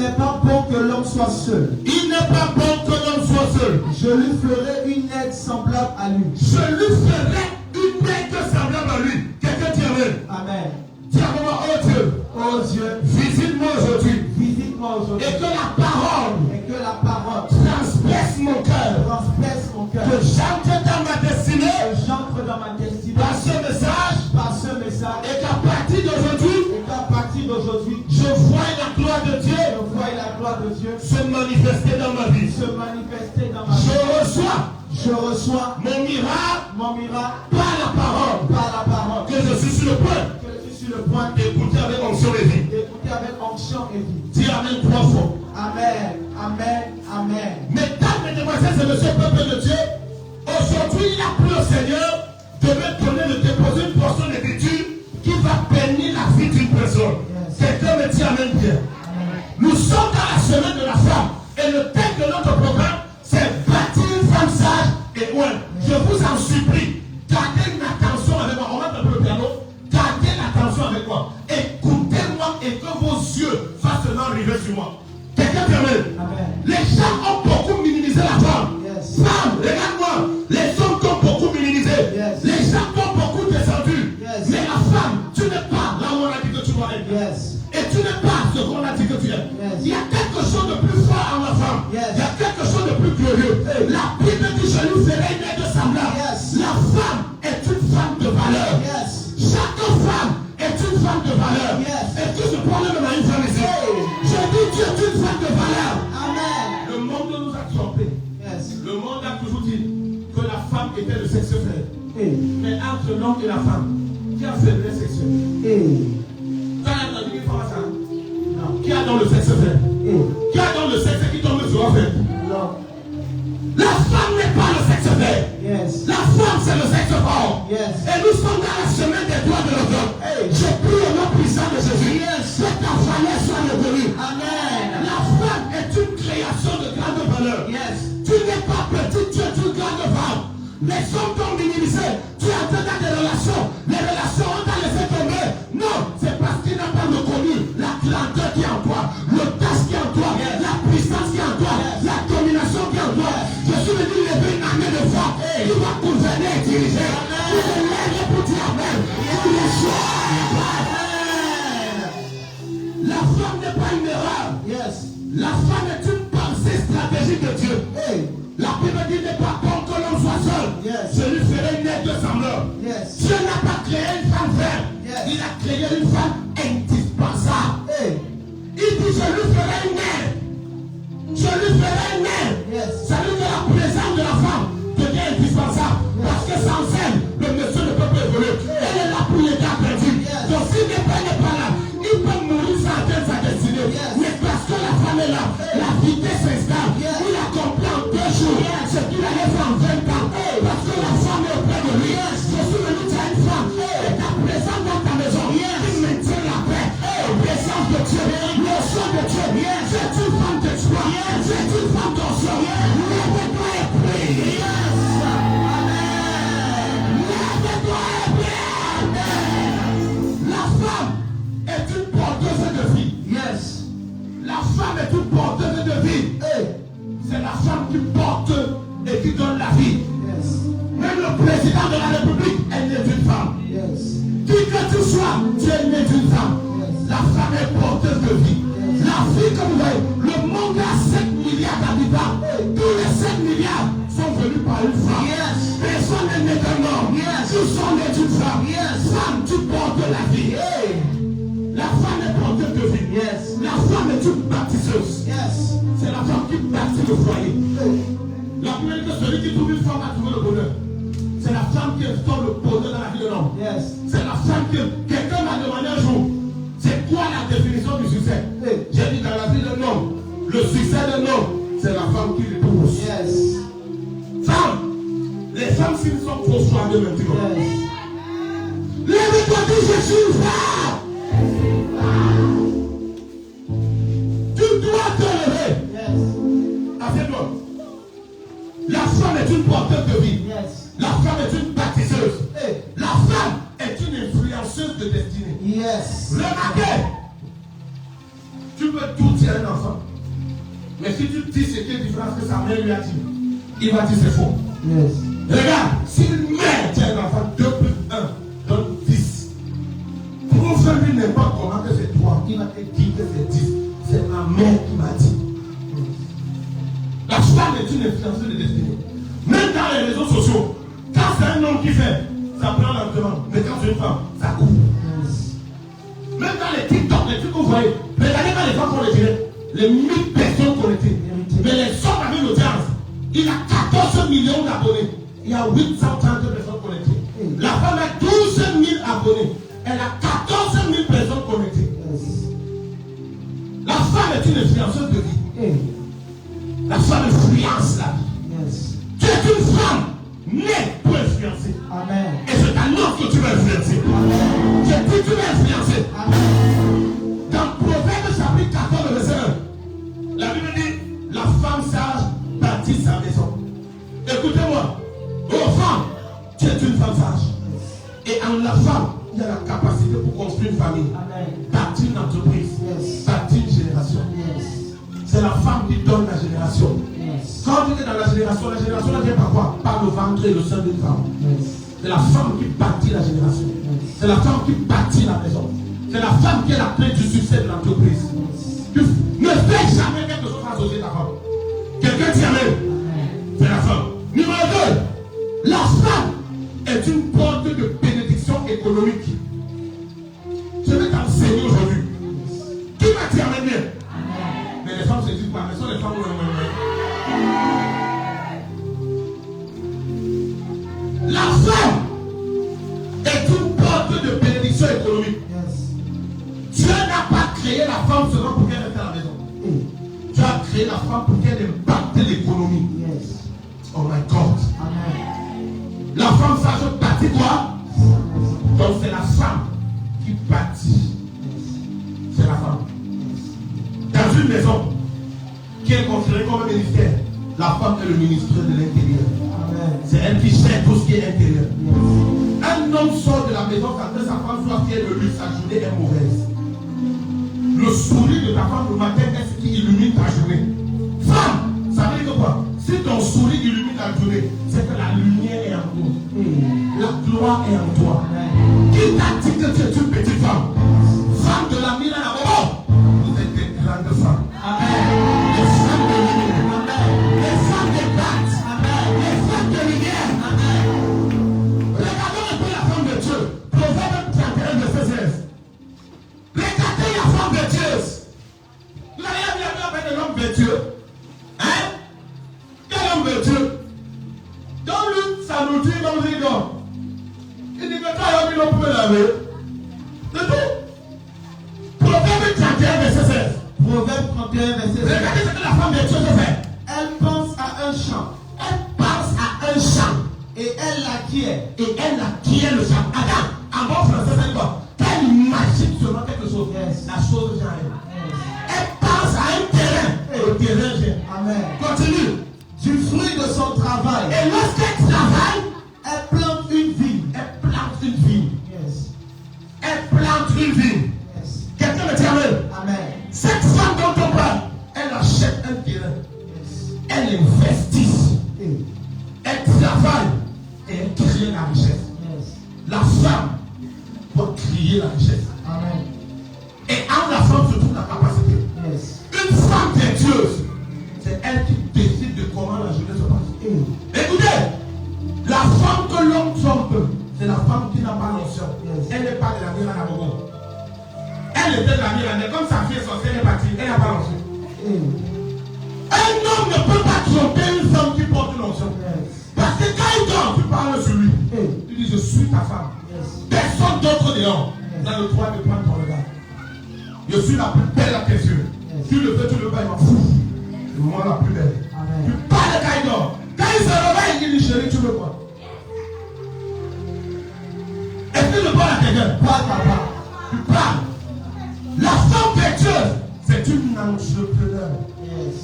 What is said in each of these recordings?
n'est pas bon que l'homme soit seul. Il n'est pas bon que l'homme soit seul. Je lui ferai une aide semblable à lui. Je lui ferai une aide semblable à lui. Quelqu'un dit amen. Amen. Dis à moi, oh Dieu. Oh Dieu. Visite-moi aujourd'hui. Visite-moi aujourd'hui. Et que la parole. Et que la parole. Transperce mon cœur. Transperce mon cœur. Que j'entre dans ma destinée. Que j'entre dans ma destinée. Par ce message. Par ce message. Et qu'à partir d'aujourd'hui. Et qu'à partir d'aujourd'hui. Je vois la gloire de Dieu. Je vois la gloire de Dieu. Se manifester dans ma vie. Se manifester dans ma vie. Je reçois mon miracle par la parole. Que je suis sur le point. D'écouter avec onction et vie. Dis amen 3 fois. Amen. Amen. Amen. Mesdames, mesdemoiselles et messieurs, peuple de Dieu, aujourd'hui il a plu au Seigneur de me donner, de déposer une portion d'écriture qui va bénir la vie d'une personne. Quelqu'un me dit amen bien. Nous sommes dans la semaine de la femme. Et le thème de notre programme, c'est bâtir une femme sage et ouin. Je vous en supplie, gardez une attention avec moi. On va un peu le piano. Gardez l'attention avec moi. Écoutez-moi et que vos yeux fassent seulement arriver sur moi. Quelqu'un permet. Les gens ont beaucoup minimisé la femme. Femme, regarde-moi. Les hommes t'ont beaucoup minimisé. Les gens t'ont beaucoup descendu. Mais la femme, tu n'es pas là où on a dit que tu dois être. Et tu n'es pas ce qu'on a dit que tu es. Il y a quelque chose de plus fort en la femme. Il y a quelque chose de plus glorieux. La Bible dit je lui ferai une aide semblable. La femme est une femme de valeur. Chaque femme est une femme de valeur. Est-ce que je parle même à une femme ici? Je dis tu es une femme de valeur. Amen. Le monde nous a trompés. Le monde a toujours dit que la femme était le sexe faible. Mais entre l'homme et la femme, qui a faiblesse sexuelle? Qui a entendu une femme à ça? Non. Qui a dans le sexe faible? Qui a dans le sexe qui tombe sur la faible? Non. La femme n'est pas le sexe faible. La femme c'est le sexe fort. Et nous sommes dans la semaine des droits de l'homme. Je prie au nom puissant de Jésus. Que ta valeur soit reconnue. Amen. La femme est une création de grande valeur. Tu n'es pas petite, tu es une grande femme. Les hommes t'ont minimisé. Tu es entré dans des relations. Les relations on t'a laissé tomber. Non, c'est parce qu'il n'a pas reconnu la grandeur qui est en toi, l'audace qui est en toi, la puissance qui est en toi, la domination qui est en toi. Je suis venu lever une armée de femmes qui va gouverner et diriger. Pour te lèver pour dire amen. Pour les choses. La femme n'est pas une erreur. La femme est une pensée stratégique de Dieu. La Bible dit n'est pas bon que l'homme soit seul. Je lui ferai une aide semblable. Dieu n'a pas créé une femme faible. Il a créé une femme indispensable. Il dit je lui ferai une aide. Je lui ferai une aide. Ça veut dire la présence de la femme devient indispensable. Parce que sans elle, le monsieur ne peut pas évoluer. Elle est là pour les gars perdus. Donc si n'est pas là, il peut mourir sans atteindre sa destinée. Mais parce que la femme est là, la vitesse s'installe. Il a compris en 2 jours ce qu'il allait faire en 20 ans. Parce que la femme est auprès de lui. Je suis venu dire à une femme, et ta présence dans ta maison, qui maintient la paix. Présence de Dieu, le son de Dieu. C'est une femme de joie, c'est une femme d'onction. Lève-toi et prie. Lève-toi et prie. La femme est une porteuse de vie. La femme est une porteuse de vie. C'est la femme qui porte et qui donne la vie. Même le président de la République est né d'une femme. Qui que tu sois, tu es né d'une femme. La femme est porteuse de vie. La vie, comme vous voyez, le monde a 7 milliards d'habitants. Tous les 7 milliards sont venus par une femme. Personne n'est né d'un homme. Tous sont nés d'une femme. Femme, tu portes la vie. La femme est porteuse de vie. La femme est une baptiseuse. C'est la femme qui bâtit le foyer. La première que celui qui trouve une femme a trouvé le bonheur. C'est la femme qui instaure le bonheur dans la vie de l'homme. C'est la femme que quelqu'un m'a demandé un jour. C'est quoi la définition du succès? J'ai dit dans la vie d'un homme, le succès d'un homme, c'est la femme qui l'épouse. Femme, les femmes s'ils sont trop soins de maintenant. Lève-toi, dis je suis une femme. Tu dois te lever. Assieds-toi. La femme est une porteuse de vie. La femme est une baptiseuse. La femme est une influenceuse de destinée. Remarquez. Tu peux tout dire à un enfant. Mais si tu dis ce qui est différent que sa mère lui a dit, il va dire c'est faux. Yes. Regarde, si une mère dit à un enfant 2 plus 1 donne 10, prouve-lui n'importe comment que c'est toi, il va te dire que c'est 10. C'est ma mère qui m'a dit. La femme est une influenceuse de destinée. Même dans les réseaux sociaux, quand c'est un homme qui fait, ça prend lentement. Mais quand c'est une femme, ça court. Même dans les TikTok, les trucs que vous voyez, regardez quand les femmes font les directs, les 1000 personnes connectées. Mais les hommes avec l'audience, il a 14 millions d'abonnés. Il y a 830 personnes connectées. La femme a 12 000 abonnés. Elle a 14 000 personnes connectées. La femme est une influenceuse de vie. La femme influence la vie. Tu es une femme née pour influencer. Amen. Et je t'annonce que tu vas influencer. Je dis que tu vas influencer. Dans Proverbe chapitre 14, verset 1, la Bible dit, la femme sage bâtit sa maison. Écoutez-moi, oh femme, tu es une femme sage. Et en la femme, il y a la capacité pour construire une famille, bâtir une entreprise, bâtir une génération. C'est la femme qui donne la génération. Quand tu es dans la génération ne vient par quoi? Par le ventre et le sein d'une femme. C'est la femme qui bâtit la génération. C'est la femme qui bâtit la maison. C'est la femme qui est la clé du succès de l'entreprise. Ne fais jamais quelque chose sans oser ta femme. Quelqu'un dit amen. C'est la femme. Numéro 2, la femme est une porte de bénédiction économique. Je vais t'enseigner aujourd'hui. Qui m'a dit amen bien? Mais les femmes se disent quoi? Mais sont les femmes La femme est une porte de bénédiction économique. Dieu n'a pas créé la femme seulement pour qu'elle reste à la maison. Dieu a créé la femme pour qu'elle impacte l'économie. Oh my God. La femme sage bâtit quoi? Donc c'est la femme qui bâtit. C'est la femme. Dans une maison qui est considérée comme un ministère, la femme est le ministre de l'intérieur. C'est elle qui gère tout ce qui est intérieur. Un homme sort de la maison quand sa femme soit fière de lui, sa journée est mauvaise. Le sourire de ta femme le matin est ce qui illumine ta journée. Femme, ça veut dire quoi? Si ton sourire illumine ta journée, c'est que la lumière est en toi. La gloire est en toi. Qui t'a dit que tu es une petite femme? Femme de la mine à la mort. Vous êtes des grandes femmes. Les femmes de lumière. Les femmes de batte. Les femmes de lumière. Regardons un peu la femme de Dieu. Proverbe 31, verset 16. Regardez la femme de Dieu. Vous avez vu avec l'homme de Dieu? Hein? Quel homme de Dieu? Donne-lui sa nourriture dans le rigor. Il dit que toi, il peut laver. C'est tout. Proverbe 31, verset 16. Proverbe 31, verset 16. Regardez ce que la femme de Dieu fait. Elle pense à un champ. Elle pense à un champ. Et elle l'acquiert. Et elle acquiert le champ. Attends, en bon français, ça dit quoi? Quand il imagine seulement quelque chose, la chose vient à elle. Elle pense à un terrain. Et le terrain vient. Amen. Continue. Du fruit de son travail. Et lorsqu'elle travaille, Elle plante une vigne. elle plante une vigne. Yes. Elle plante une vigne. Yes. Quelqu'un me dit amen. Amen. Cette femme dont on parle, elle achète un terrain. Yes. Elle investit. Hey. Elle travaille. Et elle crée la richesse. Yes. La femme doit créer la richesse. Amen. Et en la femme se trouve la capacité. Yes. Une femme vertueuse, c'est elle qui décide de comment la journée se passe. Hey. Écoutez, la femme que l'homme trompe, c'est la femme qui n'a pas l'onction. Yes. Elle n'est pas de la mire à la bobo. Elle était de la mire à la, comme sa fille est sortie, elle est partie, elle n'a pas l'onction. Hey. Un homme ne peut pas tromper une femme qui porte l'onction. Yes. Parce que quand il dort, tu parles sur lui. Hey. Tu dis, je suis ta femme. Yes. Personne d'autre dehors n'a le droit de prendre ton regard. Je suis la plus belle à tes yeux. Yes. Tu le veux, tu le veux, il m'en fout. C'est moi la plus belle. Amen. Tu parles quand il dort. Quand il se réveille, il dit, chérie, tu veux quoi? Est-ce que je parle à quelqu'un? Parle, papa. Tu parles. La femme vertueuse, c'est une entrepreneur. Yes.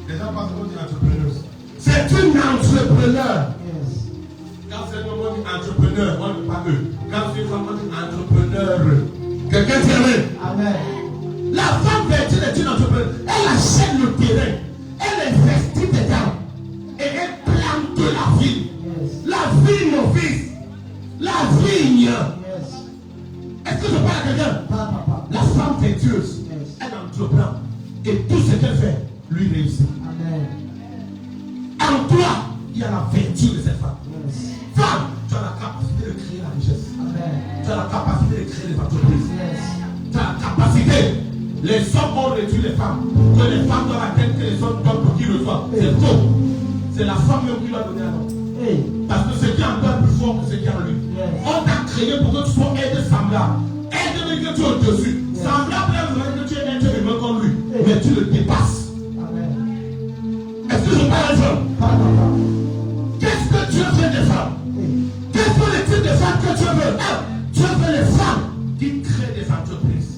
Les gens pensent qu'on dit entrepreneuse. C'est une entrepreneur. Yes. Quand c'est un homme, on dit entrepreneur, on ne dit pas eux. Quand c'est une femme, on dit entrepreneur. Quelqu'un dit amen. Amen. La La femme vertueuse est une entrepreneuse. Elle achète le terrain. Elle investit dedans. Et elle plante la vigne. La vigne, mon fils. La vigne. Est-ce que je parle à quelqu'un? La femme vertueuse, elle entreprend. Et tout ce qu'elle fait, lui réussit. Amen. En toi, il y a la vertu de cette femme. Femme, tu as la capacité de créer la richesse. Amen. Tu as la capacité de créer les entreprises. Tu as la capacité. Les hommes ont réduit les femmes. Que les femmes doivent attendre que les hommes donnent pour qu'ils reçoivent. C'est faux. C'est la femme même qui doit donner à l'homme. Parce que ce qui est en toi est plus fort que ce qui est en lui. On t'a créé pour que tu sois aide semblable. Aide mais que tu es au-dessus. Semblable que tu es être humain comme lui. Mais tu le dépasses. Est-ce que je parle à ça? Qu'est-ce que Dieu veut des femmes? Quels sont les types de femmes que Dieu veut? Dieu veut les femmes qui créent des entreprises.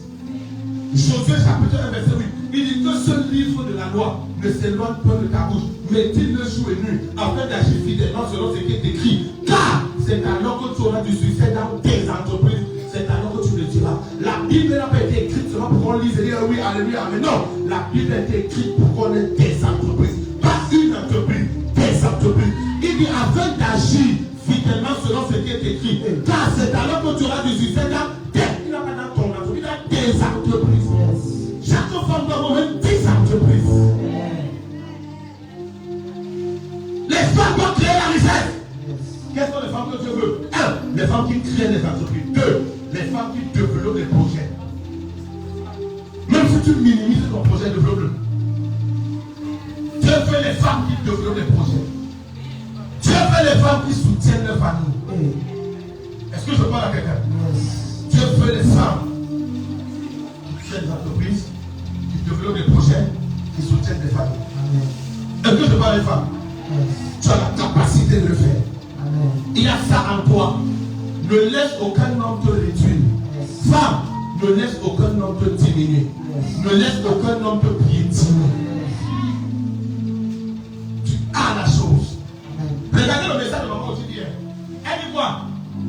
Josué chapitre 1 verset 8. Il dit que ce livre de la loi ne s'éloigne pas de ta bouche, mais dis-le jour et nuit, afin d'agir fidèlement selon ce qui est écrit. Car c'est alors que tu auras du succès dans tes entreprises. C'est alors que tu le diras. La Bible n'a pas été écrite seulement pour qu'on lise et dire oui, alléluia, mais non. La Bible a été écrite pour qu'on ait des entreprises. Pas une entreprise, des entreprises. Il dit afin d'agir fidèlement selon ce qui est écrit. Car c'est alors que tu auras du succès dans tes, il n'a pas dans ton entreprise, dans tes entreprises. Chaque femme doit avoir même 10 entreprises. Les femmes doivent créer la richesse. Quelles sont les femmes que Dieu veut? 1. Les femmes qui créent des entreprises. 2. Les femmes qui développent des projets. Même si tu minimises ton projet, développe-le. Dieu veut les femmes qui développent des projets. Dieu veut les femmes qui soutiennent leur famille. Est-ce que je parle à quelqu'un? Dieu veut les femmes qui créent des entreprises, qui développent des projets, qui soutiennent des familles. Est-ce que je parle des femmes? Tu as la capacité de le faire. Il y a ça en toi. Ne laisse aucun homme te réduire. Femme, ne laisse aucun homme te diminuer. Ne laisse aucun homme te piétiner. Tu as la chose. Regardez le message de maman aussi hier. Elle dit quoi?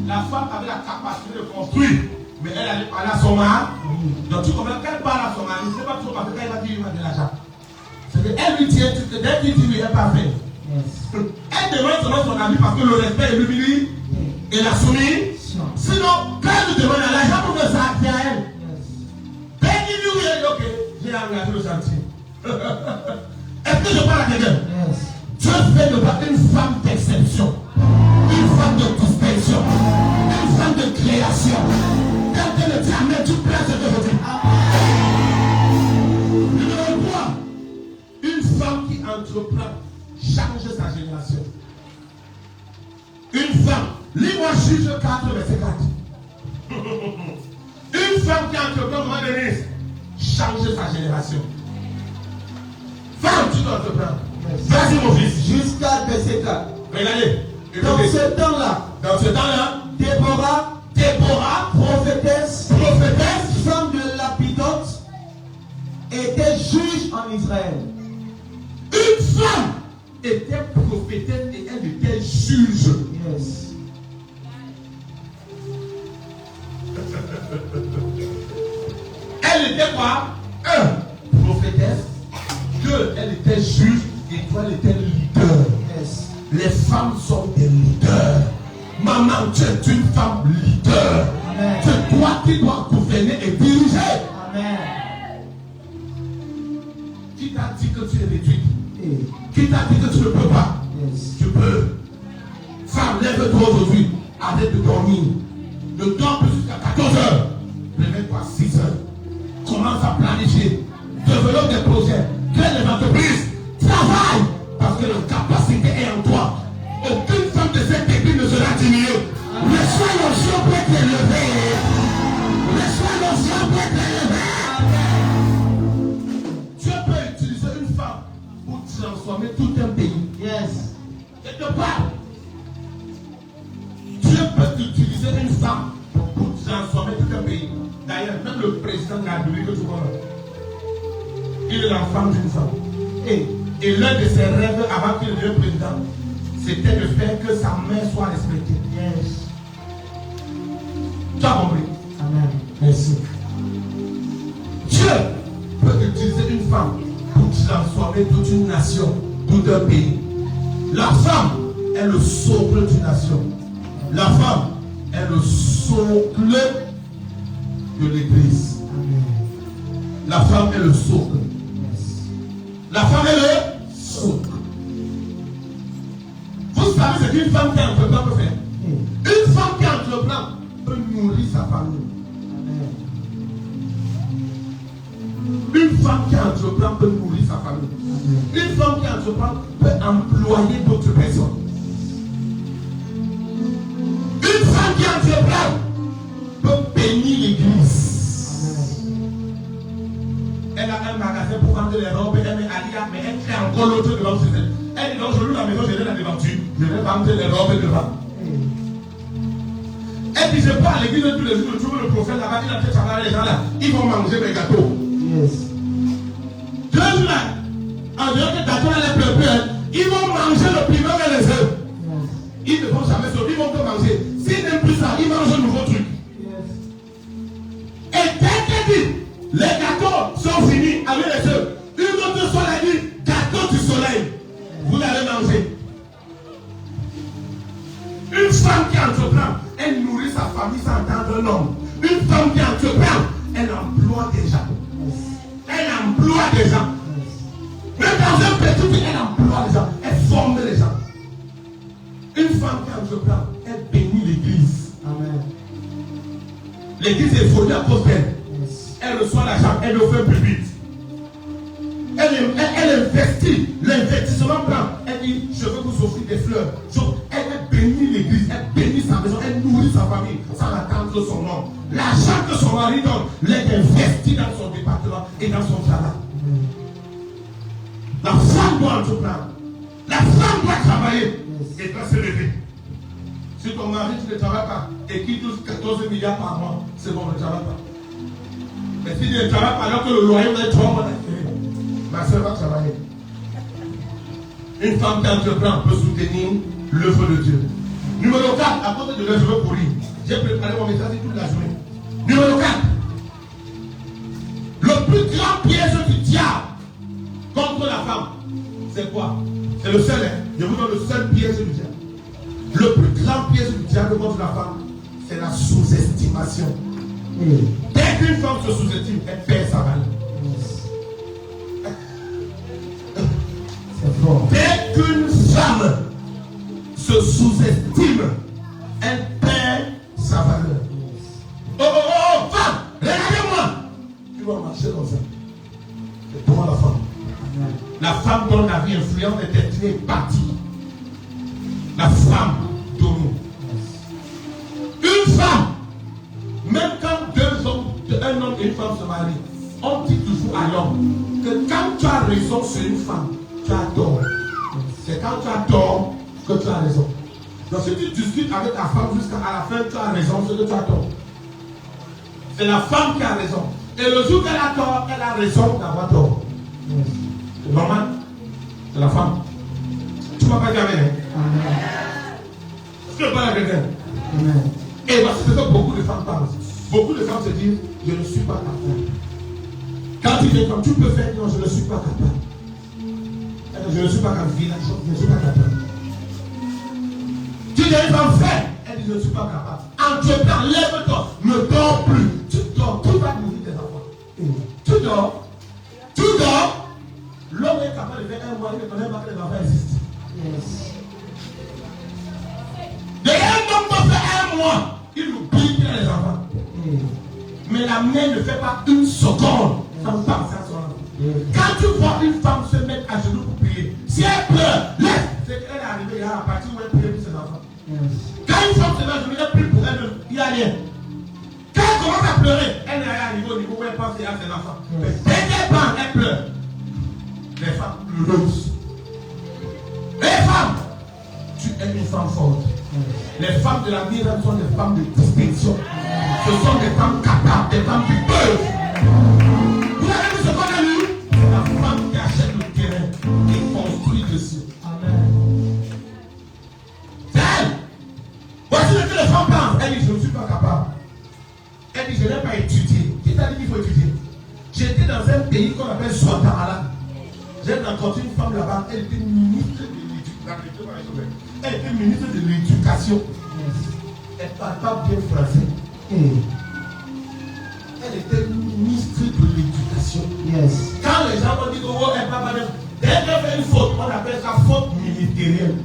La femme avait la capacité de construire, mais elle allait parler à son mari. Donc tu comprends qu'elle parle à son mari, c'est pas trop parce qu'elle va dire qu'il va de l'argent. C'est qu'elle lui dit, dès qu'il dit lui, elle pas fait. Elle demande seulement son ami parce que le respect est l'humilité et la soumise. Sinon, quand elle lui demande l'argent pour faire ça, c'est à elle. Quand elle dit oui, elle dit ok, j'ai engagé le chantier. Est-ce que je parle à quelqu'un? Dieu fait de toi une femme d'exception, une femme de distinction, une femme de création. Quand elle dit amen, tu places ce que je dis. Numéro 3, une femme qui entreprend change sa génération. Une femme, lis-moi Juge 4, verset 4. Une femme qui entreprend, maman Denise, change sa génération. Femme, tu dois entreprendre. Vas-y mon fils. Jusqu'à verset 4. Regardez. Dans ce temps-là, Déborah, prophétesse, femme de Lapidote, était juge en Israël. Une femme était prophétesse et elle était juge. Yes. Elle était quoi? 1. Prophétesse. 2. Elle était juge. Et toi, elle était leader. Yes. Les femmes sont des leaders. Maman, tu es une femme leader. Amen. C'est toi qui dois gouverner et diriger. Amen. Qui t'a dit que tu es réduite? Qui t'a dit que tu ne peux pas? Yes. Tu peux. Femme, lève-toi aujourd'hui. Arrête de dormir. Ne dors plus jusqu'à 14 heures. Réveille-toi à 6 heures. Commence à planifier. Développe des projets. Crée des entreprises. Travaille. Parce que la capacité est en toi. Aucune femme de cette église ne sera diminuée. Reçois l'onction pour être élevé. Reçois l'onction pour être élevé. Dieu peut utiliser une femme pour transformer tout un pays. Yes. Et de part, Dieu peut utiliser une femme pour transformer tout un pays. D'ailleurs, même le président de la République que tu vois là, il est la femme d'une femme. Et l'un de ses rêves avant qu'il devienne président, c'était de faire que sa mère soit respectée. Yes. Tu as compris? Amen. Merci. Dieu femme pour transformer toute une nation, tout un pays. La femme est le socle d'une nation. La femme est le socle de l'église. La femme est le socle. La femme est le socle. Vous savez ce qu'une femme qui entreprend peut faire? Une femme qui entreprend peut nourrir sa famille. Une femme qui entreprend peut nourrir sa famille. Une femme qui entreprend peut employer d'autres personnes. Une femme qui entreprend peut bénir l'église. Elle a un magasin pour vendre les robes, elle met Alia, mais elle crée encore l'autre devant chez elle. Elle dit donc je loue la maison, je vais la devanture, je vais vendre les robes devant. Elle dit je pars à l'église tous les jours, je trouve le prophète là-bas, il a fait travailler les gens là, ils vont manger mes gâteaux. Deux jours là, en dehors des gâteaux là, les peuples, ils vont manger le piment et les œufs. Ils ne vont jamais sauter, ils vont que manger. S'ils n'aiment plus ça, ils mangent un nouveau truc. Et dès qu'elle dit, les gâteaux sont finis avec les œufs, une autre soleil dit, gâteau du soleil, vous l'allez manger. Une femme qui entreprend, elle nourrit sa famille sans attendre un homme. Une femme qui entreprend, elle emploie des gens. Elle emploie des gens. Même dans un petit pays, elle emploie des gens. Elle forme les gens. Une femme qui entreprend, elle bénit l'église. Amen. L'église est folie à cause d'elle. Elle reçoit l'argent, elle le fait plus vite. Elle investit, l'investissement prend. Elle dit, je veux vous offrir des fleurs. Elle bénit l'église, elle bénit sa maison, elle nourrit sa famille sans attendre son nom. L'argent que son mari donne, elle investit dans son département et dans son travail. La femme doit entreprendre. La femme doit travailler et doit se lever. Si ton mari ne travaille pas et qu'il touche 14 milliards par mois, c'est bon, ne travaille pas. Mais s'il ne travaille pas alors que le loyer va être 3 mois, ma soeur va travailler. Une femme qui entreprend peut soutenir l'œuvre de Dieu. Numéro 4, à côté de l'œuvre, je veux courir. J'ai préparé mon message toute la journée. Numéro 4, le plus grand piège du diable contre la femme, c'est quoi? C'est le seul, hein? Je vous donne le seul piège du diable. Le plus grand piège du diable contre la femme, c'est la sous-estimation. Dès qu'une femme se sous-estime, elle perd sa valeur. Dès qu'une femme se sous-estime, elle perd sa valeur. Oh, femme, regardez-moi. Tu vas marcher comme ça. C'est toi la femme. La femme dont la vie influente est destinée bâtie. La femme donne. Une femme, même quand un homme et une femme se marient, on dit toujours à l'homme que quand tu as raison sur une femme, tu as tort. C'est quand tu as tort que tu as raison. Donc si tu discutes avec ta femme jusqu'à la fin, tu as raison, c'est que tu as tort. C'est la femme qui a raison. Et le jour qu'elle a tort, elle a raison d'avoir tort. C'est normal. C'est la femme. Tu ne vas pas jamais. Est-ce que tu parles à quelqu'un? Et voici ce que beaucoup de femmes parlent. Beaucoup de femmes se disent, je ne suis pas capable. Quand tu dis comme tu peux faire, non, je ne suis pas capable. Je ne suis pas capable. Je ne suis pas capable. Tu dis une femme, fais. Elle dit, je ne suis pas capable. Entreprends, lève-toi, ne dors plus. Tu dors, qui va nourrir tes enfants? Tu dors. Tu dors. L'homme est capable de faire un mois, il ne connaît pas que les enfants existent. De un homme peut faire un mois, il oublie qu'il a les enfants. Mais la mère ne fait pas une seconde sans penser à son enfant. Quand tu vois une femme se mettre à genoux pour prier, si elle pleure, laisse. C'est qu'elle est arrivée à la partie où elle prie pour ses enfants. Quand une femme se met à genoux, elle prie pour elle, il n'y a rien. Quand elle commence à pleurer, elle n'est à un niveau où elle pense à ses enfants. Mais dès qu'elle parle, elle pleure. Les femmes pleurent. Les femmes, tu es une femme forte. Les femmes de la miracle sont des femmes de distinction. Ce sont des femmes capables, des femmes piqueuses. Vous avez vu ce qu'on a lu? C'est la femme qui achète le terrain et construit dessus. Amen. C'est elle. Voici ce que les femmes pensent. Elle dit, je ne suis pas capable. Elle dit, je n'ai pas étudié. Qui t'a dit qu'il faut étudier? J'étais dans un pays qu'on appelle Guatemala. J'ai rencontré une femme là-bas, elle était ministre de l'éducation. Elle était ministre de l'éducation. Elle ne parle pas bien français. Elle était ministre de l'éducation. Quand les gens vont dire oh, elle ne parle pas bien, dès qu'elle fait une faute, on appelle ça faute ministérielle.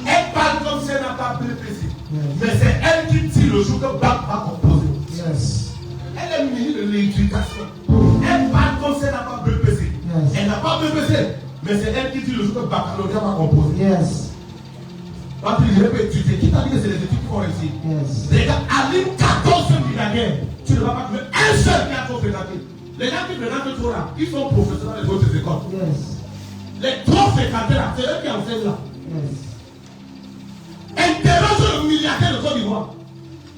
Elle parle comme si elle n'a pas BPC. Mais c'est elle qui tire le jour que Bac va composer. Elle est ministre de l'éducation. Elle parle comme si elle n'a pas BPC. Elle n'a pas BPC. Mais c'est elle qui tire le jour que baccalauréat va composer. Quand tu dis je peux étudier, qui t'a dit que c'est les études qui font réussir? Regarde, Aline 14 millionnaires. Tu ne vas pas trouver un seul qui a trop fréquenté. Les gens qui fréquentent trop là, ils sont professeurs dans les autres écoles. Les trop fréquentés là, c'est eux qui enseignent là. Interroge le milliardaire de Côte d'Ivoire.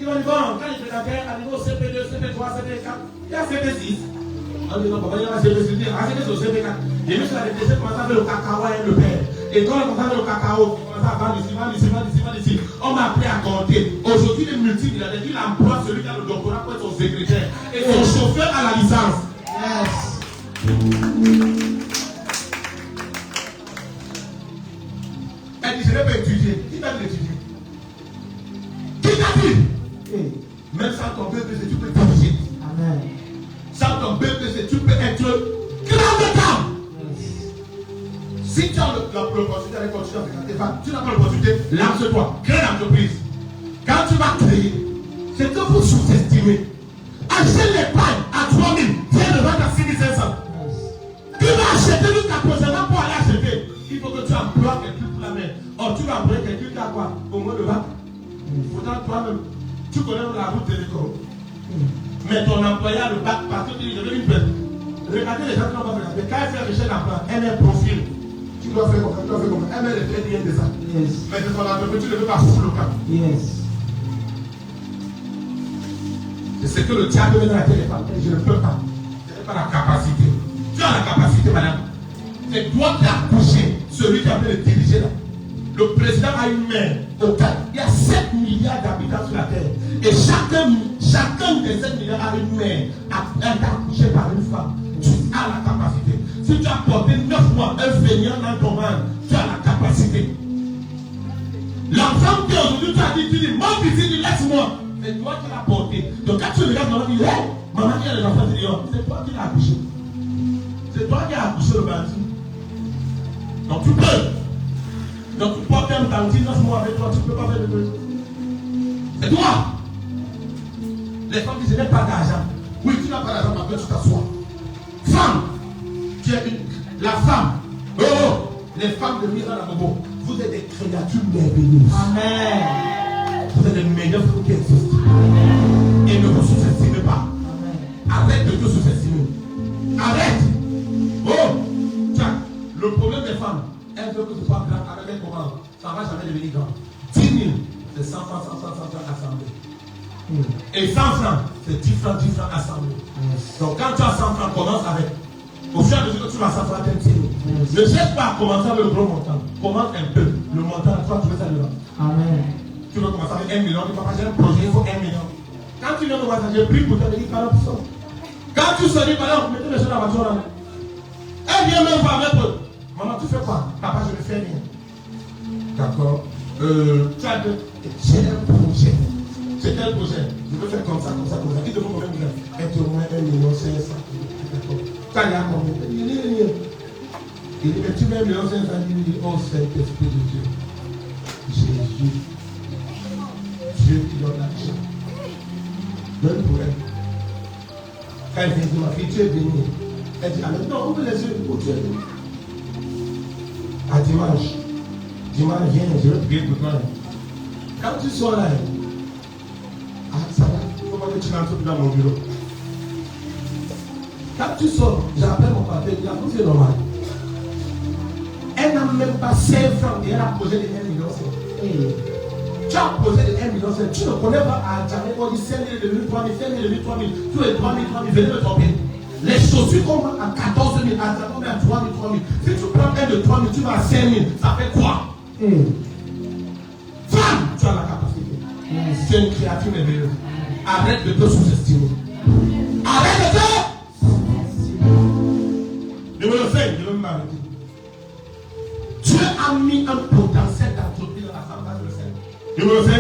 Il va dire bon, quand il fréquentait à niveau CP2, CP3, CP4, il y a CP6. On dit non, il y a CP6, il y a CP4. Et même si la DTC commence à faire le cacao et le père. Et quand on commence à faire le cacao, on commence à vendre ici. On m'a appris à compter. Aujourd'hui, les multimilliardaires, il emploie celui qui a le doctorat pour être son secrétaire et son chauffeur à la licence. Elle dit, je ne vais pas étudier. Qui t'a dit d'étudier? Qui t'a dit? Même sans ton BPC, tu peux diriger. Sans ton BPC, tu peux être grand d'état. Si tu as l'opportunité d'aller continuer à fréquenter, tu n'as pas l'opportunité, lance-toi, crée l'entreprise. Quand tu vas créer, c'est que vous sous-estimez. Achète l'épargne à 3 000, viens de vendre à 6 500. Tu vas acheter jusqu'à prochainement pour aller acheter. Il faut que tu emploies quelqu'un pour la main. Or, tu vas employer quelqu'un qui a quoi? Au moins de bac. Pourtant, toi-même, tu connais la route de l'école. Mais ton employé a le bac parce que tu dis, je veux une personne. Regardez les gens qui n'ont pas fait. Quand elle fait recherche d'emploi, elle est profil. Tu dois faire comme ça, tu dois faire comme ça. Elle met les faits bien de ça. Mais c'est ton entreprise, tu ne veux pas foutre le camp. C'est ce que le diable met dans la tête des femmes. Je ne peux pas. Je n'ai pas la capacité. Tu as la capacité, madame. C'est toi qui as couché celui qui a fait le diriger là. Le président a une main au cadre. Il y a 7 milliards d'habitants sur la terre. Et chacun des 7 milliards a une main. Elle t'a accouché par une femme. Tu as la capacité. Si tu as porté 9 mois un feignant dans ton ventre, tu as la capacité. L'enfant qui aujourd'hui tu as dit, tu dis, mon fils, laisse-moi. C'est toi qui l'as porté. Donc quand tu regardes maman, tu dis, hey, maman qui a les enfants, tu dis, oh, c'est toi qui l'as accouché. C'est toi qui as accouché le bandit. Donc tu peux. Donc tu portes un bandit 9 mois avec toi, tu ne peux pas faire de choses. C'est toi. Les femmes disent, je n'ai pas d'argent. Oui, tu n'as pas d'argent, mais tu t'assois. Femme, tu es la femme. Oh, les femmes de Miranabobo, vous êtes des créatures merveilleuses. Amen. Vous êtes les meilleurs fruits qui existent. Et ne vous sous-estimez pas. Arrête de te sous-estimer. Arrête. Oh, tiens, le problème des femmes, elles veulent que ce soit grand avec les commandes. Ça ne va jamais devenir grand. 10 000, c'est 100 francs assemblés. Et 100 francs, c'est 10 francs assemblés. Donc quand tu as 100 francs, commence avec. Au fur et à mesure que tu vas savoir tes tirs. Ne cherche pas à commencer avec le gros montant. Commence un peu. Le montant, tu vas trouver ça dedans. Amen. Tu veux commencer avec 1 million, tu vas pas j'ai un projet, il faut 1 million. Quand tu viens de voir ça, j'ai pris pour te dire 40%. Quand tu se dis, par exemple, mettez les choses dans la voiture là. Elle vient même voir avec eux. Maman, tu fais quoi? Papa, je vais faire rien. D'accord. Tu as de. J'ai un projet. C'est tel projet. Je veux faire comme ça, comme ça, comme ça. Il te faut combien de temps? Être au moins 1 million 500. D'accord. Quand il y a combien? Il dit, mais tu mets 1 million 500, il dit, oh Saint-Esprit de Dieu. Jésus. Dieu qui donne l'argent. Donne pour elle. Quand elle dit, ma fille, tu es bénie. Elle dit, ah mais non, ouvre les yeux. Oh, tu es bénie. À dimanche. Dimanche, viens, je vais prier pour toi. Quand tu sors là, ah, ça va, il faut pas que tu n'entres plus dans mon bureau. Quand tu sors, j'appelle mon papa, il dit, c'est normal. Elle n'a même pas 5 francs et elle a posé les 1 million. Tu as posé les 1 million. Tu ne connais pas à Djamé, on dit 5 000, 3 000, 5 000, 3 000. Tous les 3 000, venez me tromper. Les chaussures qu'on vend à 14 000, à Djamé, à 3 000, 3 000. Si tu prends un de 3 000, tu vas à 5 000. Ça fait quoi? Femme, tu as la capacité. Tu es une créature merveilleuse. Arrête de te sous-estimer. arrêter. Dieu a mis un potentiel d'entreprise dans la femme, ça je le sais. Numéro 5,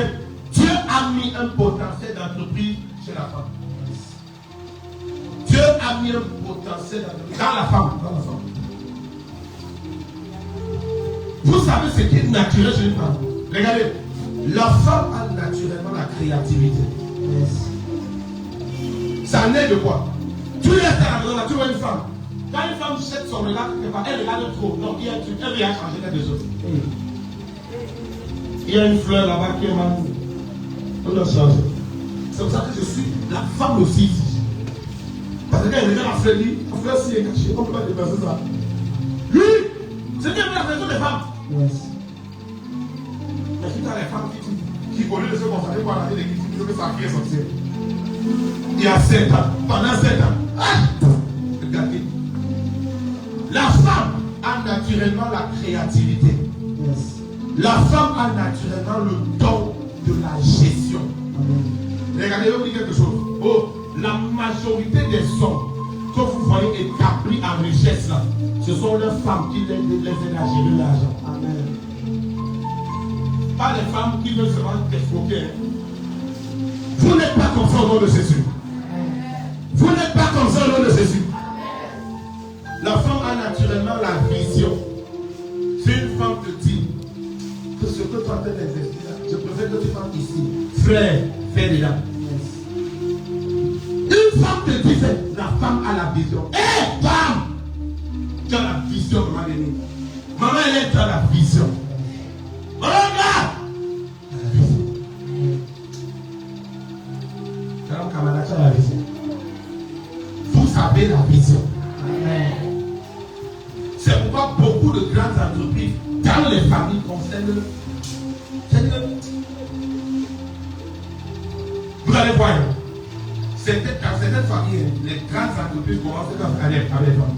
Dieu a mis un potentiel d'entreprise chez la femme. Dieu a mis un potentiel d'entreprise dans la femme. Vous savez ce qui est naturel chez une femme. Regardez, la femme a naturellement la créativité. Ça naît de quoi? Tu restes à la maison, là, tu vois une femme. Quand une femme jette son regard, elle regarde trop. Non, il y a un truc, elle vient changer quelque chose. Il y a une fleur là-bas qui est mal. On doit changer. C'est pour ça que je suis la femme aussi. Parce que quand elle regarde la fleur, la fleur s'y est cachée. On ne peut pas dépasser ça. Lui, c'est bien la raison des femmes. Mais si tu as les femmes qui au lieu de se concentrer pour arranger les critiques, tu veux que ça qui est sorcière. Il y a 7 ans, pendant 7 ans. Regardez. La femme a naturellement la créativité. La femme a naturellement le don de la gestion. Regardez, je vais vous dire quelque chose. Oh, la majorité des hommes que vous voyez établis en richesse là, ce sont les femmes qui les aident à gérer l'argent. Amen. Pas les femmes qui veulent se rendre escroquer. Vous n'êtes pas comme ça au nom de Jésus. Vous n'êtes pas comme ça au nom de Jésus. La femme a naturellement la vision. Si une femme te dit que ce que tu as fait d'investir là, je préfère que tu fasses ici. Frère, fais là. Une femme te dit, la femme a la vision. Hé, femme! Tu as la vision, maman Lénie. Maman, elle est dans la vision. Regarde! La vision. Vous avez la vision. Amen. C'est pourquoi beaucoup de grandes entreprises dans les familles concernent. Vous allez voir, dans certaines familles, les grandes entreprises commencent à aller avec les femmes.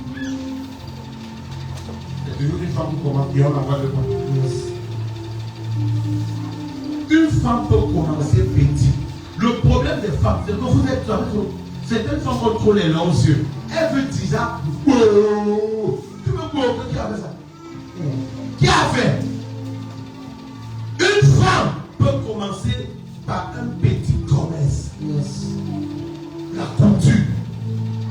C'est toujours une femme qui commence qui a la voix de femme. Une femme peut commencer petit. Le problème des femmes, c'est que vous êtes trop. Certaines femmes ont trop les longs yeux. Elle veut déjà. Tu veux quoi? Qui a fait ça? Qui a fait? Une femme peut commencer par un petit commerce. La couture,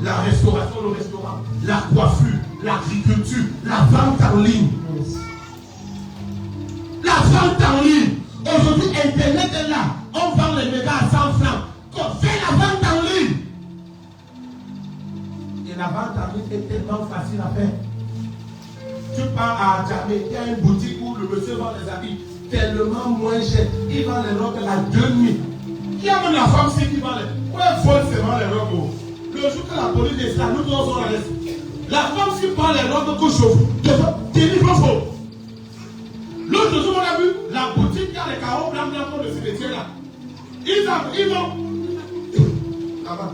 la restauration, le restaurant, la coiffure, l'agriculture, la vente en ligne. La vente en ligne. Aujourd'hui, Internet est là. On vend les mégas à 100 francs. On fait la vente en ligne. Et la vente en ligne est tellement facile à faire. Tu pars à Djamé, il y a une boutique où le monsieur vend les habits tellement moins cher. Il vend les robes à 2000. Il y a même la femme qui vend les. Ouais, vole seulement les robes. Le jour que la police est là, nous tous on la laisse. La femme qui prend les robes que chauffe, tu dis faux. L'autre jour, on a vu la boutique qui a les carreaux blancs pour le cimetière là. Ils vont. Là-bas.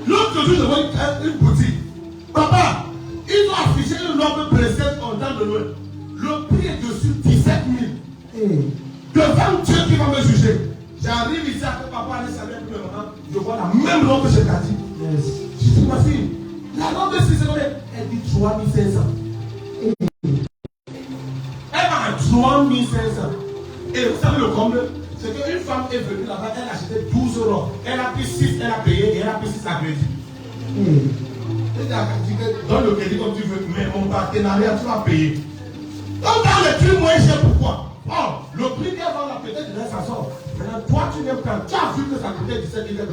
L'autre jour, je vois une boutique. Papa, ils ont affiché une robe princesse en temps de Noël. Le prix est dessus 17 000. Devant Dieu qui va me juger. J'arrive ici avec papa, allez saluer pour le moment. Je vois la même robe que je t'ai dit. Je dis, ma fille, la robe de 6 000, elle dit 3 500. Elle va à 3 500. Et vous savez le comble? C'est qu'une femme est venue là-bas, elle a acheté 12 euros. Elle a pris 6, elle a payé et elle a pris 6 à crédit. Elle a dit que donne le crédit comme tu veux, mais mon partenariat, tu vas payer. On vend le prix moins cher, pourquoi? Oh, le prix qu'elle vend là, peut-être de ça sort. Maintenant, toi, tu viens prendre. Tu as vu que ça coûtait 17 000 $.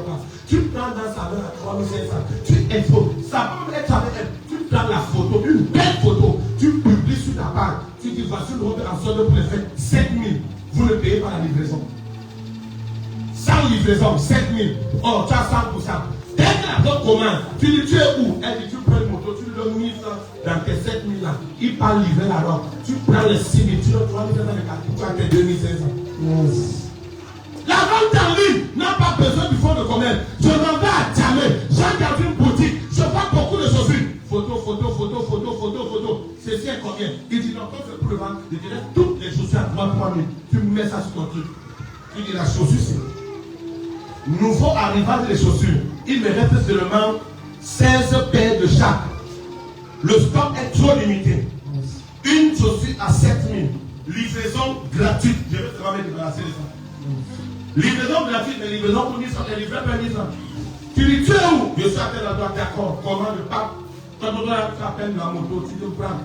Tu prends dans sa main à 3 500. Tu infos. Ça peut être avec elle. Tu prends la photo, une belle photo. Tu publies sur ta page. Tu dis, voici le robe en solde pour les fêtes, 7 000. Vous ne payez pas la livraison. Sans livraison, 7 000. Oh, tu as 100%. Dès que la donne commande, tu dis, tu es où? Elle dit, tu prends une moto, tu lui donnes 1 000 francs dans tes 7 000 là. Il part livrer la robe. Tu prends les 6 000, tu donnes 3 000 dans les calculs, tu as tes 2 500. La vente en ligne n'a pas besoin du fonds de commerce. Je m'en vais à Djamé, j'ai regardé une boutique, je vois beaucoup de chaussures. Photo. Ceci est combien? Il dit, non, quand je peux le vendre, je dirais toutes les chaussures à 3 000. Tu mets ça sur ton truc. Tu dis, la chaussure, c'est nouveau arrivant des chaussures. Il me reste seulement 16 paires de chaque. Le stock est trop limité. Une chaussure à 7 000. Livraison gratuite. Je vais te mettre débarrasser de ça. Livraison gratuite, mais livraison pour 10 ans. Et livré par 10 ans. Tu dis, tu es où? Je suis à tel endroit, d'accord. Comment le pape? Quand tu as peine la moto, tu te prends.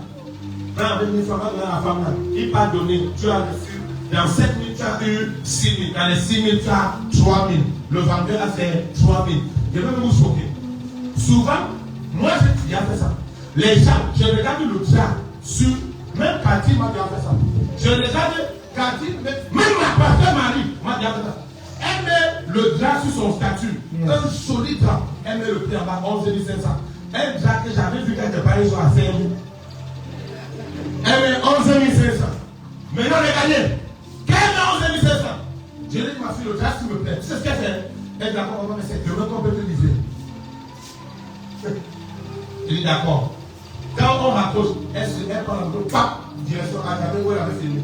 Avec 1000 francs, la femme là. Il t'a donné, tu as reçu. Dans 7 000, tu as eu 6 000. Dans les 6 000, tu as 3 000. Le vendeur a fait 3 000. Je vais vous choquer. Souvent, moi, j'ai fait ça. Les gens, je regarde le chat sur. Même Cathy m'a déjà fait ça. Je regarde Cathy, même ma pasteur Marie m'a déjà fait ça. Elle met le drap sur son statut. Un solide drap. Elle met le prix en bas, 11 500. Un drap que j'avais vu quelque part, ils sont à 5 000. Elle met 11 500. Maintenant, regardez. Quelle met 11 500? Je dis ma fille, le drap, s'il me plaît. Tu sais ce qu'elle fait? Elle dit d'accord, mais c'est demain qu'on peut te livrer. Je dis d'accord. Quand on raccroche, elle prend la moto, paf, direction à la où elle avait fini.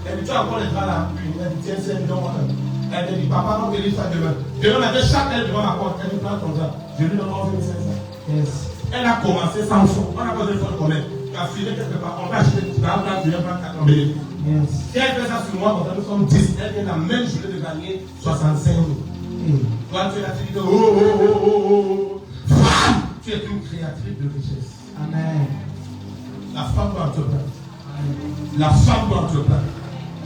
Elle dit, tu as encore les draps là? Elle dit, tiens, c'est millions. Elle me dit, papa, on te livre ça demain. Demain, on avait chaque elle devant ma porte. Elle me prend ton drap. Je lui donne 11 500. Elle a commencé sans fond. On a pas besoin de faire combien? Tu as filé quelque part. On va acheter du drap, tu viens prendre 4 000. Si elle fait ça sur moi, nous sommes 10. Elle vient la même journée de gagner 65 000. Toi, tu es la fille de femme, tu es une créatrice de richesse. Amen. La femme doit entreprendre. La femme doit entreprendre.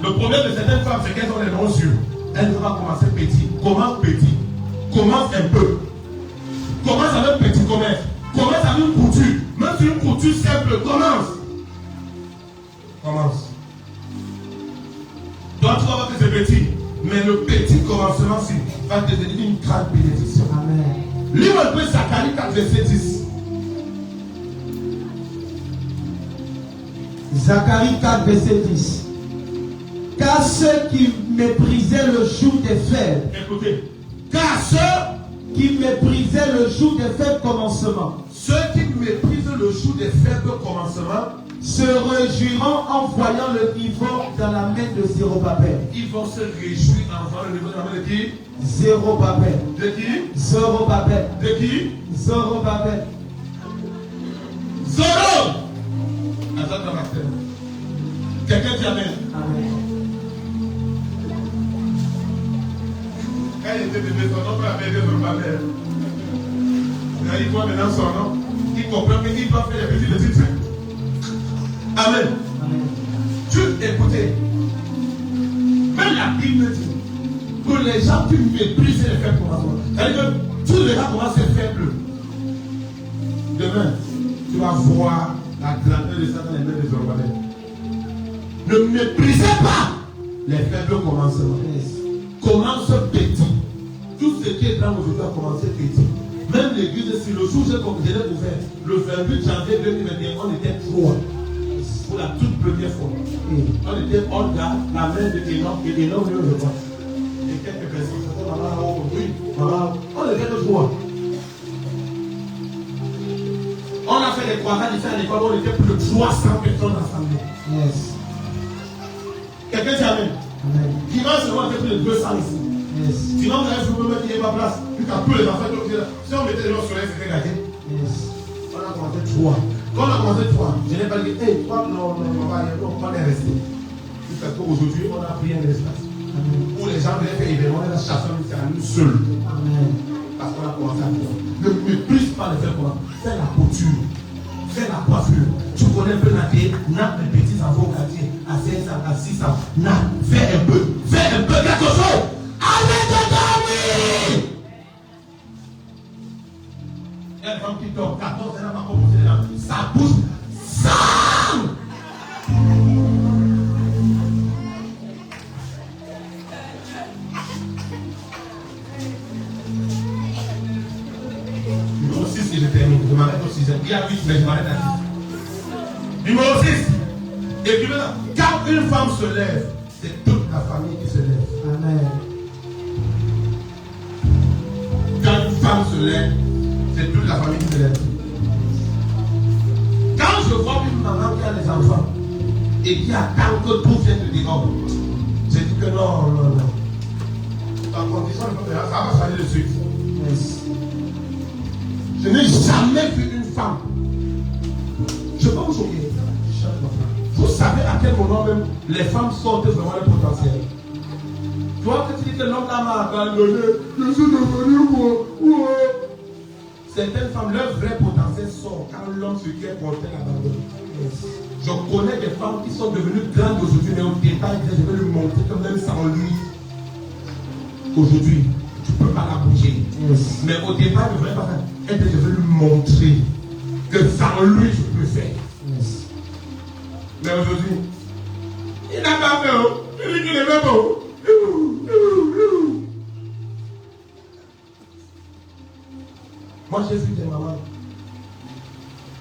Le problème de certaines femmes, c'est qu'elles ont les longs yeux. Elles doivent commencer petit. Commence petit. Commence un peu. Commence avec petit commerce. Commence avec une couture. Même si une couture simple, commence. Commence. Donc tu vas voir que c'est petit. Mais le petit commencement va devenir une grande bénédiction. Amen. Lis un peu Zacharie 4, verset 10. Zacharie 4, verset 10. Car ceux qui méprisaient le jour des fêtes, Écoutez, car ceux qui méprisaient le jour des fêtes commencement, qui méprisent le jour des fêtes commencement, se réjouiront en voyant le niveau dans la main de Zérobabel. ils vont se réjouir en voyant le niveau dans la main de qui? Zérobabel. De qui? Zérobabel. De qui? Zérobabel. Zoro! Attends, quelqu'un dit amen. Amen. Quand il était bébé, son nom peut appeler Zorobabel. Il voit maintenant son nom. Il comprend qu'il doit faire les petits trucs. Amen. Amen. Tu écoutez. Même la Bible dit que les gens qui méprisent les faibles commencement. C'est-à-dire que tous les gens commencent à être faibles. Demain, tu vas voir la grandeur de ça dans les mains de Zorobabel. Ne méprisez pas les faibles commencements. Commence petit. Tout ce qui est grand aujourd'hui a commencé petit. Même l'église, si le jour où je l'ai ouvert, le 28 janvier 2021, on était 3. Pour la toute première fois. On était hors garde, la main de Énorme et Énorme, je vois. Et quelques personnes, maman, oh oui, maman, on était 3. On a fait des croisades ici à l'école, on était plus de 300 personnes rassemblées. Yes. Quelqu'un dit amen. Amen. Dimanche, on était plus de 200 ici. Yes. Sinon, vous pouvez mettre ma place. Puis quand tous les enfants sont là, si on mettait les gens sur l'air, c'était gagné. Yes. On a commencé 3. Quand on a commencé 3, je n'ai pas dit, hey, toi, non, on est resté. Jusqu'à qu'aujourd'hui, on a pris un espace. Où les gens venaient faire événement, on a chassé à nous seuls. Amen. Parce qu'on a commencé à faire. Ne méprise pas le faire comment. Fais la couture. Fais la coiffure. Tu connais un peu Naté, nappe les petits enfants au quartier, à 5 ans, à 6 ans. Nappe, fais un peu. Fais un peu quelque chose. Allez dedans, oui! Il y a une femme qui dort 14 ans, elle n'a pas commencé là. Ça bouge. Sang! Numéro 6, et je termine. Je m'arrête au 6. Il y a 8, mais je m'arrête à 6. Numéro 6. Écrivez là. Quand une femme se lève, c'est toute la famille qui se lève. Amen. Quand une femme se lève, c'est toute la famille qui se lève. Quand je vois une maman qui a des enfants et qui attend que tout vienne de dehors, je dis que non, non, non. La condition, ça va changer de suite. Yes. Je n'ai jamais vu une femme Je peux vous choquer. Vous savez à quel moment même les femmes sortent vraiment le potentiel. Toi, que tu dis que l'homme là m'a abandonné, je suis devenu moi. Certaines femmes, leur vrai potentiel sort quand l'homme sur qui est porté l'abandonne. Je connais des femmes qui sont devenues grandes aujourd'hui, mais au départ, je vais lui montrer que même sans lui, aujourd'hui, tu ne peux pas la bouger. Mais au départ, je ne voulais pas faire. Elle je vais lui montrer que sans lui, je peux faire. Mais aujourd'hui, il n'a pas fait. Il dit qu'il est même beau. Moi, j'ai vu des mamans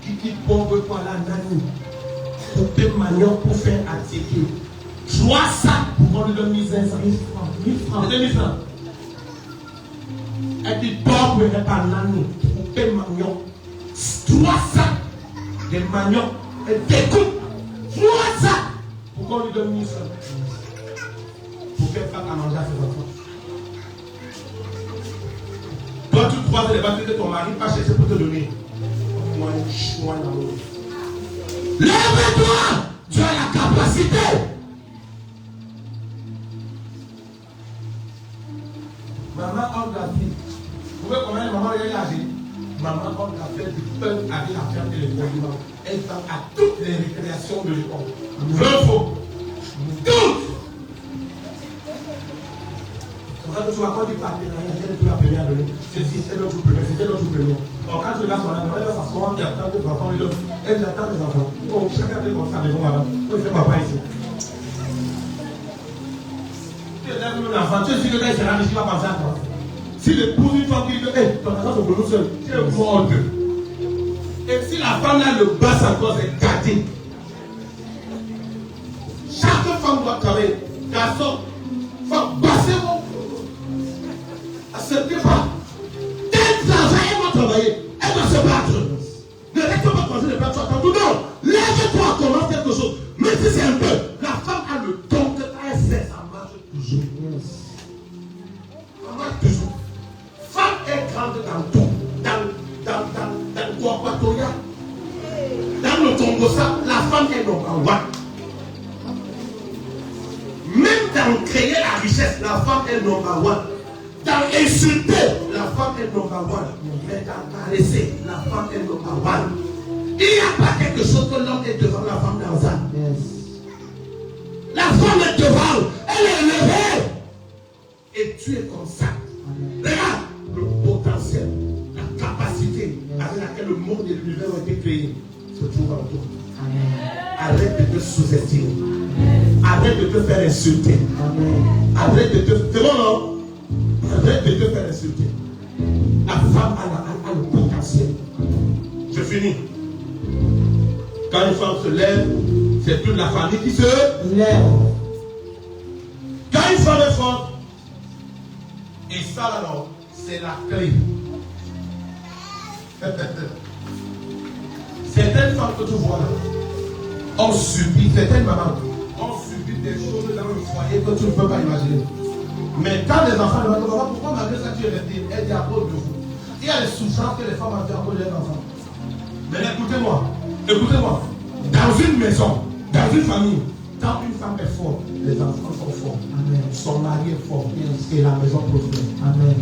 qui quittent pauvre pour la nanny, couper manioc pour faire attirer. 3 sacs pour qu'on lui donne 1 500. 1000 francs. C'est 1000 francs. Elle dit pauvre, mais pas nanny, couper manioc. 3 sacs de manioc. Elle découpe 3 sacs pour qu'on lui donne 1 francs. Pour faire pas à manger à ses enfants. Toi, tu crois que les bâtiments de ton mari pas chercher pour te donner. Lève-toi! Tu as la capacité! Maman, on l'a fait. Vous voyez combien de mamans elle a agi? Maman, on l'a fait du peuple avec la ferme et les condiments. Elle va à toutes les récréations de l'école. Vrai ou faux? Toutes! Tu vas pas du partenariat, tu vas payer à donner. C'est notre premier, c'était notre premier. Donc quand tu regardes son enfant, elle va s'asseoir, elle attend que les enfants lui donnent. Elle attend les enfants. Oh, chacun fait comme ça, mais bon, madame. Moi, je fais papa ici. Tu es un enfant, tu es sûr que quand il sera riche, il va penser à toi. Si l'épouse une femme qui dit, hé, ton enfant, c'est pour nous seuls, tu es mort. Et si la femme là le basse encore, c'est gâté. Chaque femme doit travailler. Garçon, femme, bassez-vous. Acceptez pas. Dès l'argent, elle va travailler. Elle va se battre. Ne reste pas commencer de battre tout. Non. Lève-toi, commence quelque chose. Mais si c'est un peu, la femme a le don que elle sait, ça marche toujours. Ça marche toujours. Femme est grande dans tout. Dans Guaquatoria. Dans le Congo, ça, la femme est number one. Même dans créer la richesse, la femme est number one. Dans insulter, la femme est number one. Mais dans caresser, la femme est number one. Il n'y a pas quelque chose que l'homme est devant la femme dans ça. La femme est devant, elle est élevée. Et tu es comme ça. Regarde le potentiel, la capacité avec laquelle le monde et l'univers ont été créés se trouve en toi. Arrête de te sous-estimer. Arrête de te faire insulter. Arrête de te... C'est bon, non? Arrête de te faire insulter. La femme a le potentiel. Je finis. Quand une femme se lève, c'est toute la famille qui se lève. Quand une femme est forte, et ça alors, c'est la clé. Certaines femmes que tu vois là, ont subi, certaines mamans ont subi des choses dans le foyer que tu ne peux pas imaginer. Mais quand les enfants demandent, pourquoi malgré ça tu es resté, elle dit à cause de vous. Il y a les souffrances que les femmes ont fait à cause de leurs enfants. Mais écoutez-moi, dans une maison, dans une famille, quand une femme est forte, les enfants sont forts. Amen. Son mari est fort. Et la maison prospère. Amen.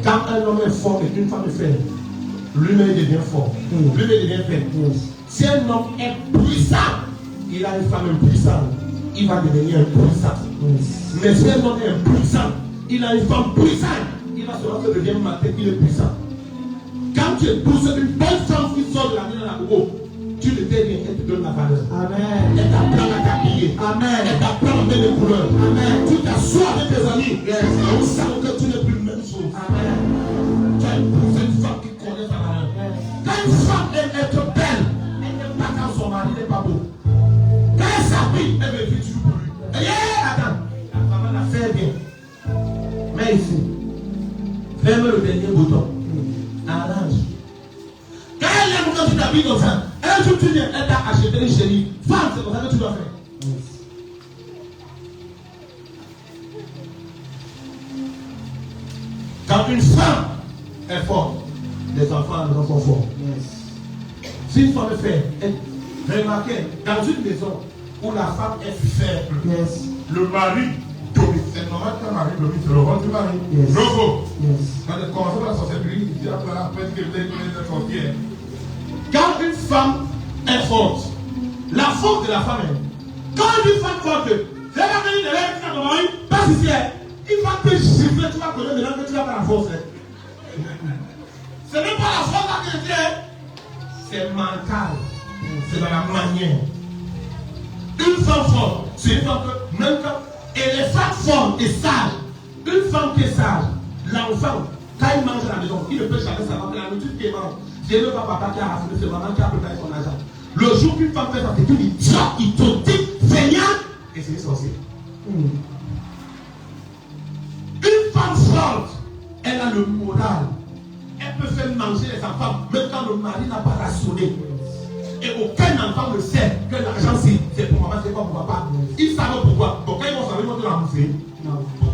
Quand un homme est fort et qu'une femme est faible, lui-même devient fort. Lui-même devient faible. Si un homme est puissant, il a une femme impuissante, il va devenir impuissant. Mais si un homme est impuissant, il a une femme puissante, il va se rendre le deuxième matin qu'il est puissant. Quand tu épouses une bonne femme qui sort de la maison à la go, tu ne t'es rien, elle te donne la valeur. Amen. Elle t'apprend à t'habiller. Amen. Elle t'apprend à mettre des couleurs. Amen. Tu t'assois avec tes amis. Yes. On sent que tu n'es plus la même chose. Amen. Tu as épousé une femme qui connaît sa valeur. Quand une femme aime être belle, elle n'aime pas quand son mari n'est pas beau. Quand elle s'habille, elle veut vivre toujours pour lui. Attends, la femme l'a fait bien. Mais ici, ferme le dernier bouton. Arrange. Quand elle aime quand tu t'habilles comme ça, un jour tu viens, elle t'a acheté une chérie. Femme, c'est comme ça que tu dois faire. Quand une femme est forte, les enfants sont forts. Si une femme est faible, Remarquez, dans une maison où la femme est faible, Yes. le mari domine. C'est normal qu'un mari domine, c'est le rôle du mari. Yes. Bravo. Yes. Quand elle commence par la sorcellerie, il dit après la presse que vous avez connu cette sorcière. Quand une femme est forte, la force de la femme est. Quand une femme forte, c'est la venue de l'air qui a ton mari, passe ici, il va te gifler, tu vas connaître maintenant que tu vas pas la force. Ce n'est pas la force là que je dis, c'est mental, c'est dans la manière. Une femme forte, c'est une femme que, même quand, et les femmes fortes et sages, une femme qui est sage, l'enfant, quand il mange à la maison, il ne peut jamais savoir que la nourriture qu'il mange, c'est le papa qui a raffiné, c'est maman qui a préparé son argent. Le jour qu'une femme fait ça, c'est une idiote, idiotique, feignante, et c'est sorcier. Une femme forte, elle a le moral. Elle peut faire manger les enfants, même quand le mari n'a pas rationné. Et aucun enfant ne sait que l'argent c'est pour maman, c'est pas pour papa. Ils savent pourquoi. Donc quand ils vont savoir, ils vont te l'embousser.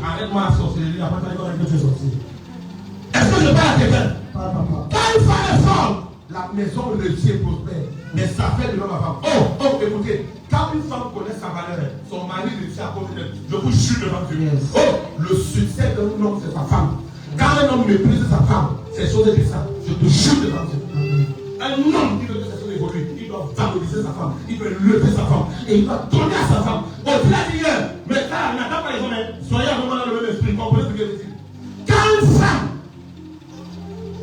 Arrête-moi la sorcellerie, après ça, ils vont dire que tu es sorcier. Est-ce que je parle à quelqu'un? Quand une femme est forte, la maison réussit et prospère. Mais ça fait de l'homme à femme. Oh, écoutez, quand une femme connaît sa valeur, son mari réussit à connaître, je vous jure devant Dieu. Yes. Oh, le succès d'un homme, c'est sa femme. Quand un homme méprise sa femme, c'est chose de ça. Je te jure devant Dieu. Un homme qui veut que sa chose évolue, il doit valoriser sa femme, il doit lever sa femme, et il doit donner à sa femme. Oh, tu l'as dit hier, mais ça, n'attends pas les hommes, soyez à moment dans le même esprit, comprenez ce que je dis. Quand une femme,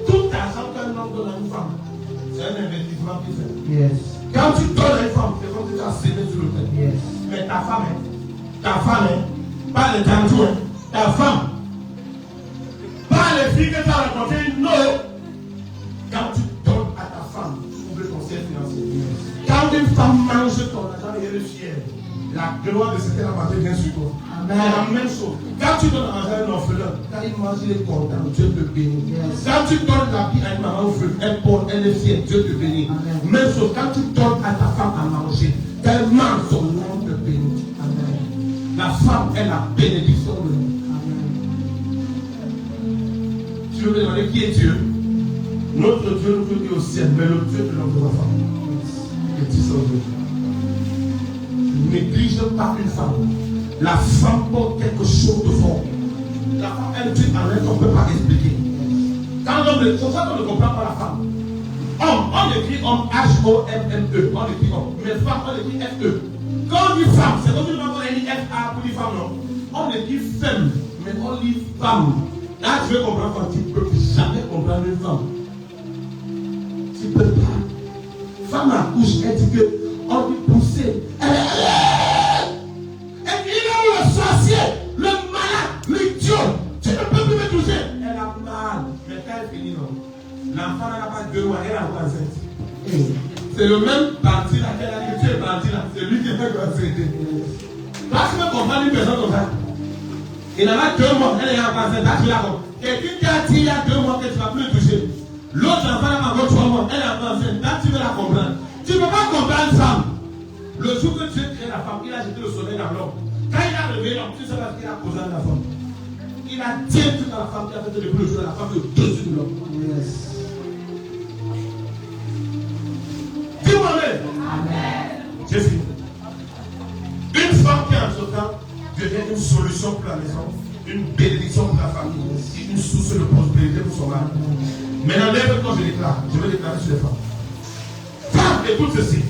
tout argent qu'un homme donne à une femme, c'est un investissement qui fait. Yes. Quand tu donnes à une femme, c'est comme si tu as cédé sur le terre. Yes. Mais ta femme, pas les tantous, ta femme, pas les filles que tu as rencontrées, non. Quand tu donnes à ta femme, tu ouvres ton ciel financier. Quand une femme mange ton argent et elle est fière, la gloire de ce qu'elle a mangé vient sur toi. C'est la même chose. Quand tu donnes à un orphelin, quand il mange, il est content, Dieu te bénit. Yes. Quand tu donnes la vie à une maman au feu, elle porte, elle est fière, Dieu te bénit. Amen. Même chose, quand tu donnes à ta femme à manger, qu'elle mange, son nom te bénit. Amen. La femme est la bénédiction de l'homme. Tu veux me demander qui est Dieu? Notre Dieu nous dit au ciel, mais le Dieu de l'homme de la femme. Et tu sais aujourd'hui. Ne néglige pas une femme. La femme porte quelque chose de fort. La femme est un truc en elle qu'on ne peut pas expliquer. Quand l'homme, c'est pour ça qu'on ne comprend pas la femme. Homme, on écrit homme H-O-M-M-E. On écrit homme. Mais femme, on écrit F-E. Quand on dit femme, c'est comme si on dit F-A pour dire femme, non. On écrit femme, mais on lit femme. Là, tu veux comprendre quand tu ne peux jamais comprendre une femme. Tu ne peux pas. Femme accouche, elle dit que on dit pousser. Et il est le sorcier, le malade, l'idiot. Tu ne peux plus me toucher. Elle a mal. Mais quand elle finit, non. L'enfant n'a pas 2 mois, elle a pas 7. C'est le même parti là qu'elle a dit, tu es parti là. C'est lui qui fait quoi c'était. Parce que tu peux comprendre une personne comme ça. Il en a 2 mois, elle est en passé, là tu l'as compris. Quelqu'un qui a dit il y a 2 mois que tu ne vas plus le toucher. L'autre enfant a encore 3 mois, elle est en passé, là tu veux la comprendre. Tu ne peux pas comprendre femme. Le jour que Dieu crée la femme, il a jeté le soleil dans l'homme. Quand il a réveillé l'homme, tu sais pas ce qu'il a causé à la femme. Il a tiré toute la femme qui a fait depuis le jour de la femme est au-dessus de l'homme. Yes. Dis-moi Amen. J'ai fini. Une femme qui est en sautant devient une solution pour la maison, une bénédiction pour la famille, une source de prospérité pour son mari. Maintenant, lève quand je déclare, je vais déclarer sur les femmes. Femme, écoute ceci.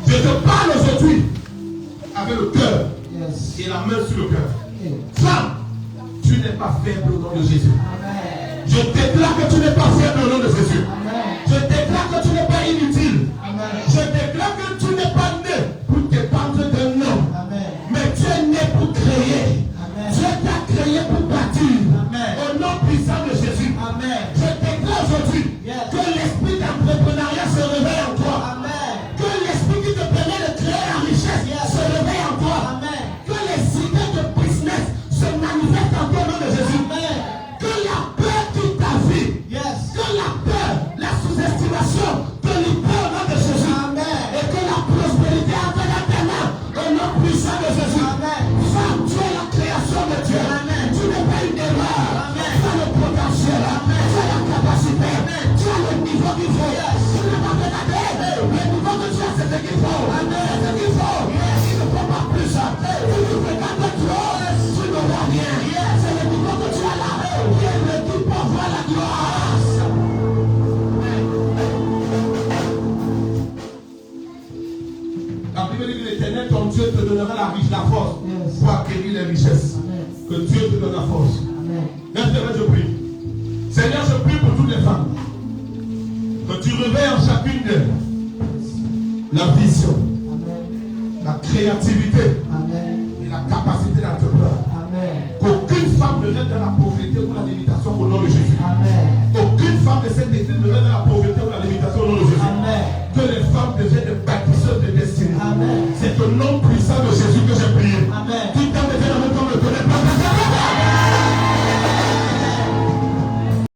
Je te parle aujourd'hui avec le cœur et la main sur le cœur. Femme, tu n'es pas faible au nom de Jésus. Amen. Je déclare que tu n'es pas faible au nom de Jésus. Amen. Je déclare que tu n'es pas inutile. Amen. Je déclare que tu n'es pas né pour dépendre d'un homme. Amen. Mais tu es né pour créer. Amen. Dieu t'a créé pour bâtir. Amen. Au nom puissant de Jésus. Amen. Je déclare aujourd'hui que l'esprit d'entrepreneuriat se réveille en toi. Amen. Que l'esprit qui te permet de créer la richesse se réveille en toi. Amen. Que les idées de business se manifestent en toi au nom de Jésus. Amen. Que la paix qui t'a vu les richesses. Que Dieu te donne la force. Maintenant, je prie. Seigneur, je prie pour toutes les femmes. Que tu réveilles en chacune d'elles la vision, la créativité.